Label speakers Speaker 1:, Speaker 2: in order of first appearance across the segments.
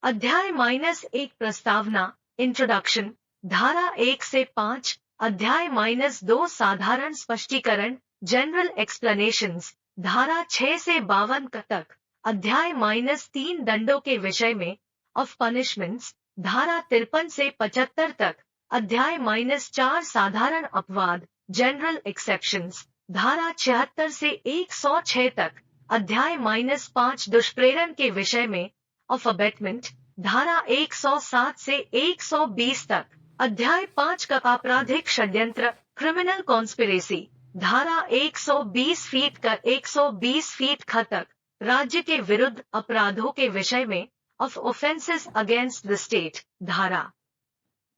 Speaker 1: अध्याय -1 प्रस्तावना इंट्रोडक्शन धारा 1 से 5, अध्याय -2 साधारण स्पष्टीकरण जनरल एक्सप्लेनेशंस धारा 6 से 52 तक, अध्याय -3 दंडों के विषय में ऑफ पनिशमेंट्स धारा 53 से 75 तक, अध्याय -4 साधारण अपवाद जनरल एक्सेप्शंस धारा 76 से 106 तक, अध्याय -5 दुष्प्रेरण के विषय में ऑफ अबेटमेंट धारा 107 से 120 तक, अध्याय 5 का आपराधिक षड्यंत्र क्रिमिनल कॉन्स्पिरेसी धारा 120 फीट का 120 फीट ख तक, राज्य के विरुद्ध अपराधों के विषय में of offences against the state धारा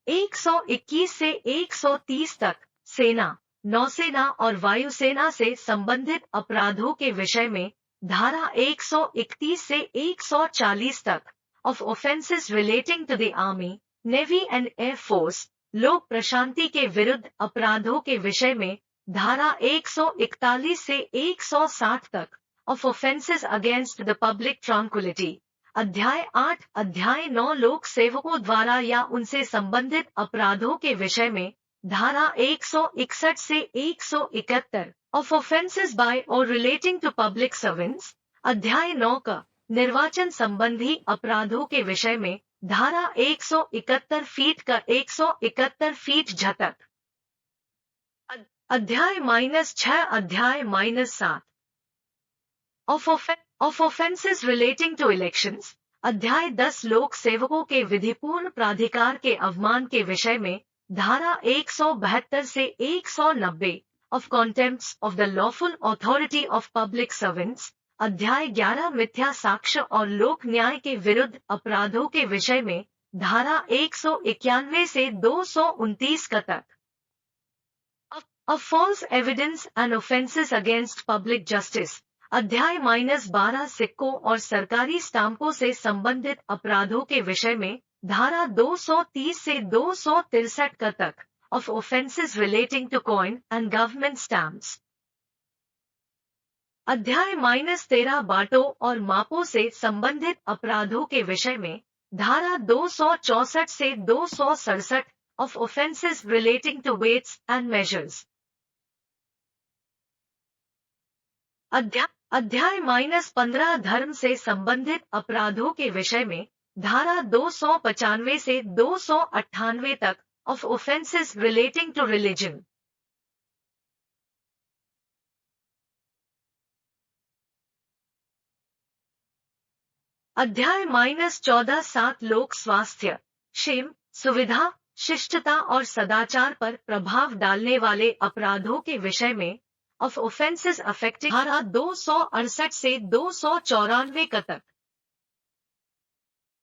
Speaker 1: 121 से 130 तक, सेना, नौसेना और वायुसेना से संबंधित अपराधों के विषय में धारा 131 से 140 तक, of offences relating to the army, navy and air force, लोक प्रशांति के विरुद्ध अपराधों के विषय में धारा 141 से 160 तक, of offences against the public tranquillity, अध्याय 8, अध्याय 9 लोक सेवकों द्वारा या उनसे संबंधित अपराधों के विषय में धारा 161 से 171, ऑफ ऑफेंसेस बाय और रिलेटिंग टू पब्लिक सर्वेंट्स, अध्याय 9 का निर्वाचन संबंधी अपराधों के विषय में धारा 171 फीट का 171 फीट झटक, अध्याय -6, अध्याय -7 of offences relating to elections, अध्याय 10 लोक सेवकों के विधिपूर्ण प्राधिकार के अवमान के विषय में धारा 172 से 190, of contempts of the lawful authority of public servants, अध्याय 11 मिथ्या साक्ष्य और लोक न्याय के विरुद्ध अपराधों के विषय में धारा 191 से 229 तक, of false evidence and offences against public justice, अध्याय -12 सिक्कों और सरकारी स्टाम्पों से संबंधित अपराधों के विषय में धारा 230 से 263 तक, of offences relating to coin and government stamps, अध्याय -13 बाटों और मापों से संबंधित अपराधों के विषय में धारा 264 से 267, of offences relating to weights and measures, अध्याय -15 धर्म से संबंधित अपराधों के विषय में धारा 295 से 298 तक, of offences relating to religion, अध्याय -14 7 लोक स्वास्थ्य, क्षेम, सुविधा, शिष्टता और सदाचार पर प्रभाव डालने वाले अपराधों के विषय में ऑफ ऑफेंसेस अफेक्टिंग धारा 268 से 294 तक,